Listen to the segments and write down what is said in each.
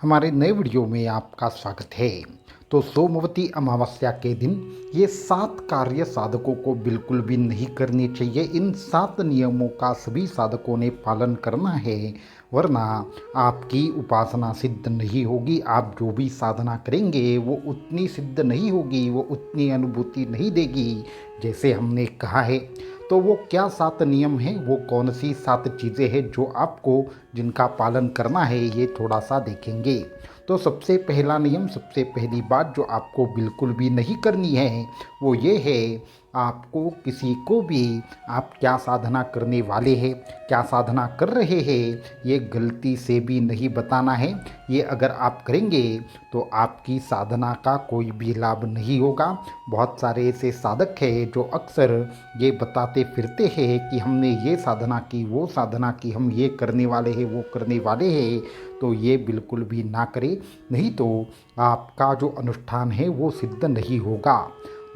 हमारे नए वीडियो में आपका स्वागत है। तो सोमवती अमावस्या के दिन ये 7 कार्य साधकों को बिल्कुल भी नहीं करनी चाहिए। इन 7 नियमों का सभी साधकों ने पालन करना है, वरना आपकी उपासना सिद्ध नहीं होगी। आप जो भी साधना करेंगे वो उतनी सिद्ध नहीं होगी, वो उतनी अनुभूति नहीं देगी जैसे हमने कहा है। तो वो क्या 7 नियम हैं, वो कौन सी 7 चीज़ें हैं जो आपको जिनका पालन करना है, ये थोड़ा सा देखेंगे। तो सबसे पहला नियम, सबसे पहली बात जो आपको बिल्कुल भी नहीं करनी है वो ये है, आपको किसी को भी आप क्या साधना करने वाले हैं, क्या साधना कर रहे हैं, ये गलती से भी नहीं बताना है। ये अगर आप करेंगे तो आपकी साधना का कोई भी लाभ नहीं होगा। बहुत सारे ऐसे साधक हैं जो अक्सर ये बताते फिरते हैं कि हमने ये साधना की, वो साधना की, हम ये करने वाले हैं, वो करने वाले हैं। तो ये बिल्कुल भी ना करें, नहीं तो आपका जो अनुष्ठान है वो सिद्ध नहीं होगा।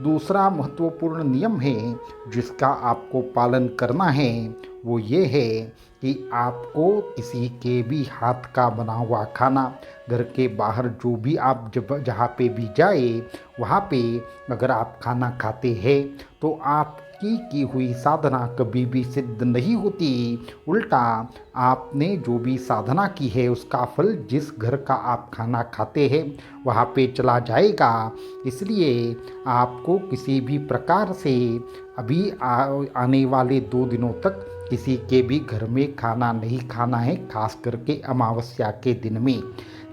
दूसरा महत्वपूर्ण नियम है जिसका आपको पालन करना है, वो ये है कि आपको किसी के भी हाथ का बना हुआ खाना, घर के बाहर जो भी आप जब जहाँ पे भी जाए वहाँ पे अगर आप खाना खाते हैं तो आपकी की हुई साधना कभी भी सिद्ध नहीं होती। उल्टा आपने जो भी साधना की है उसका फल जिस घर का आप खाना खाते हैं वहाँ पे चला जाएगा। इसलिए आपको किसी भी प्रकार से अभी आने वाले 2 दिनों तक किसी के भी घर में खाना नहीं खाना है, खास करके अमावस्या के दिन में।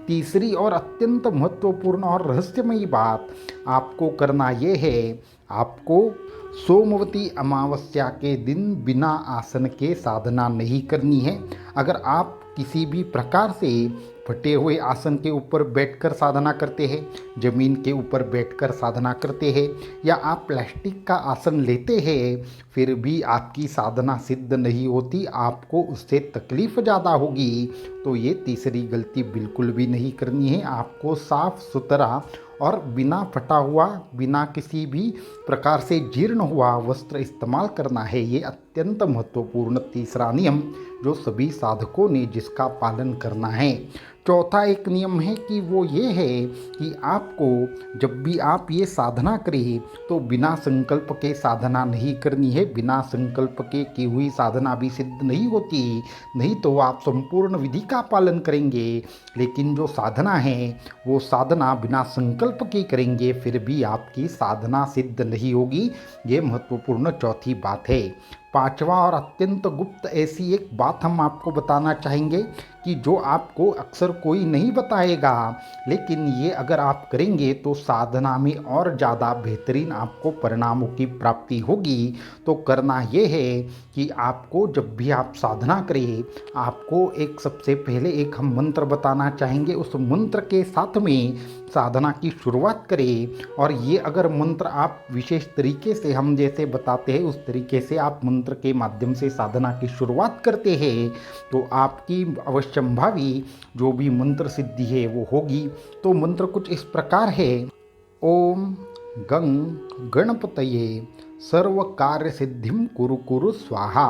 तीसरी और अत्यंत महत्वपूर्ण और रहस्यमयी बात आपको करना ये है, आपको सोमवती अमावस्या के दिन बिना आसन के साधना नहीं करनी है। अगर आप किसी भी प्रकार से फटे हुए आसन के ऊपर बैठकर साधना करते हैं, जमीन के ऊपर बैठकर साधना करते हैं, या आप प्लास्टिक का आसन लेते हैं, फिर भी आपकी साधना सिद्ध नहीं होती, आपको उससे तकलीफ ज़्यादा होगी। तो ये तीसरी गलती बिल्कुल भी नहीं करनी है। आपको साफ सुथरा और बिना फटा हुआ, बिना किसी भी प्रकार से जीर्ण हुआ वस्त्र इस्तेमाल करना है। ये अत्यंत महत्वपूर्ण तीसरा नियम जो सभी साधकों ने जिसका पालन करना है। चौथा एक नियम है कि वो ये है कि आपको जब भी आप ये साधना करें तो बिना संकल्प के साधना नहीं करनी है। बिना संकल्प के की हुई साधना भी सिद्ध नहीं होती। नहीं तो आप संपूर्ण विधि का पालन करेंगे, लेकिन जो साधना है वो साधना बिना संकल्प की करेंगे, फिर भी आपकी साधना सिद्ध नहीं होगी। ये महत्वपूर्ण चौथी बात है। पांचवा और अत्यंत गुप्त ऐसी एक बात हम आपको बताना चाहेंगे कि जो आपको अक्सर कोई नहीं बताएगा, लेकिन ये अगर आप करेंगे तो साधना में और ज़्यादा बेहतरीन आपको परिणामों की प्राप्ति होगी। तो करना ये है कि आपको जब भी आप साधना करें, आपको एक सबसे पहले एक हम मंत्र बताना चाहेंगे, उस मंत्र के साथ में साधना की शुरुआत करें। और ये अगर मंत्र आप विशेष तरीके से हम जैसे बताते हैं उस तरीके से आप मंत्र के माध्यम से साधना की शुरुआत करते हैं तो आपकी अवश्यंभावी जो भी मंत्र सिद्धि है वो होगी। तो मंत्र कुछ इस प्रकार है, ओम गं गणपतये सर्व कार्य सिद्धिम कुरु कुरु स्वाहा।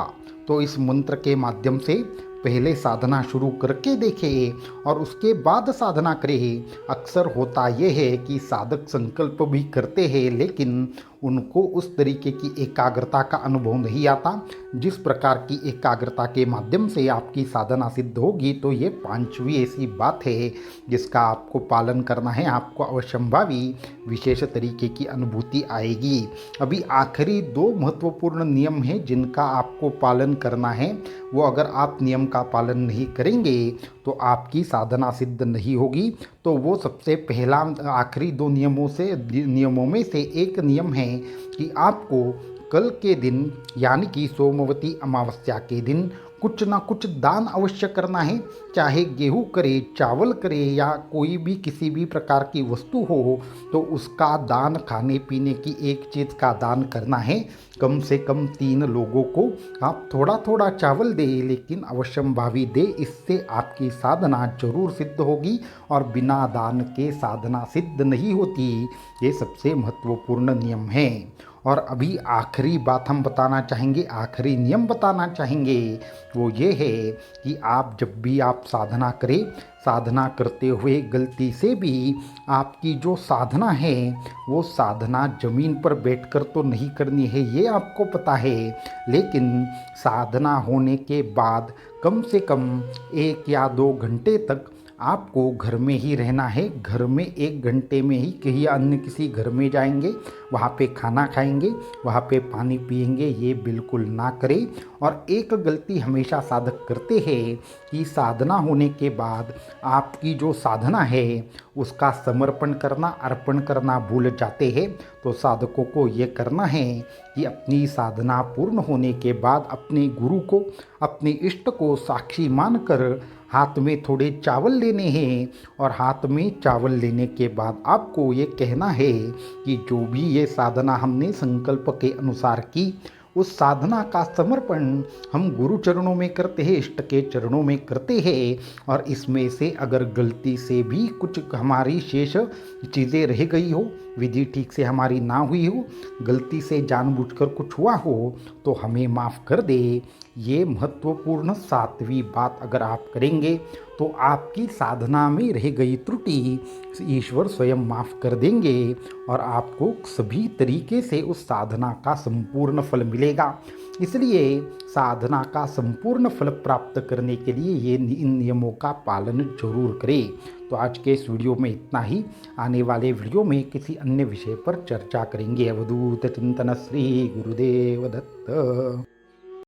तो इस मंत्र के माध्यम से पहले साधना शुरू करके देखें और उसके बाद साधना करें। अक्सर होता यह है कि साधक संकल्प भी करते हैं लेकिन उनको उस तरीके की एकाग्रता का अनुभव नहीं आता जिस प्रकार की एकाग्रता के माध्यम से आपकी साधना सिद्ध होगी। तो ये पांचवी ऐसी बात है जिसका आपको पालन करना है, आपको अवश्यंभावी विशेष तरीके की अनुभूति आएगी। अभी आखिरी 2 महत्वपूर्ण नियम हैं जिनका आपको पालन करना है। वो अगर आप नियम का पालन नहीं करेंगे तो आपकी साधना सिद्ध नहीं होगी। तो वो सबसे पहला आखिरी 2 नियमों में से एक नियम है कि आपको कल के दिन यानी कि सोमवती अमावस्या के दिन कुछ ना कुछ दान अवश्य करना है। चाहे गेहूँ करे, चावल करे या कोई भी किसी भी प्रकार की वस्तु हो तो उसका दान, खाने पीने की एक चीज़ का दान करना है। कम से कम 3 लोगों को आप थोड़ा थोड़ा चावल दे, लेकिन अवश्यंभावी दे। इससे आपकी साधना जरूर सिद्ध होगी और बिना दान के साधना सिद्ध नहीं होती। ये सबसे महत्वपूर्ण नियम है। और अभी आखिरी बात हम बताना चाहेंगे, आखिरी नियम बताना चाहेंगे, वो ये है कि आप जब भी आप साधना करें, साधना करते हुए गलती से भी आपकी जो साधना है वो साधना ज़मीन पर बैठकर तो नहीं करनी है, ये आपको पता है। लेकिन साधना होने के बाद कम से कम 1 या 2 घंटे तक आपको घर में ही रहना है। घर में 1 घंटे में ही कहीं अन्य किसी घर में जाएंगे, वहाँ पे खाना खाएंगे, वहाँ पे पानी पिएंगे, ये बिल्कुल ना करें। और एक गलती हमेशा साधक करते हैं कि साधना होने के बाद आपकी जो साधना है उसका समर्पण करना, अर्पण करना भूल जाते हैं। तो साधकों को ये करना है कि अपनी साधना पूर्ण होने के बाद अपने गुरु को, अपने इष्ट को साक्षी मानकर हाथ में थोड़े चावल लेने हैं, और हाथ में चावल लेने के बाद आपको ये कहना है कि जो भी ये साधना हमने संकल्प के अनुसार की, उस साधना का समर्पण हम गुरु चरणों में करते हैं, इष्ट के चरणों में करते हैं। और इसमें से अगर गलती से भी कुछ हमारी शेष चीज़ें रह गई हो, विधि ठीक से हमारी ना हुई हो, गलती से जानबूझकर कुछ हुआ हो, तो हमें माफ़ कर दे। ये महत्वपूर्ण 7वीं बात अगर आप करेंगे तो आपकी साधना में रह गई त्रुटि ईश्वर स्वयं माफ़ कर देंगे और आपको सभी तरीके से उस साधना का संपूर्ण फल मिलेगा। इसलिए साधना का संपूर्ण फल प्राप्त करने के लिए इन नियमों का पालन जरूर करें। तो आज के इस वीडियो में इतना ही। आने वाले वीडियो में किसी अन्य विषय पर चर्चा करेंगे। अवधूत चिंतन श्री गुरुदेव दत्त।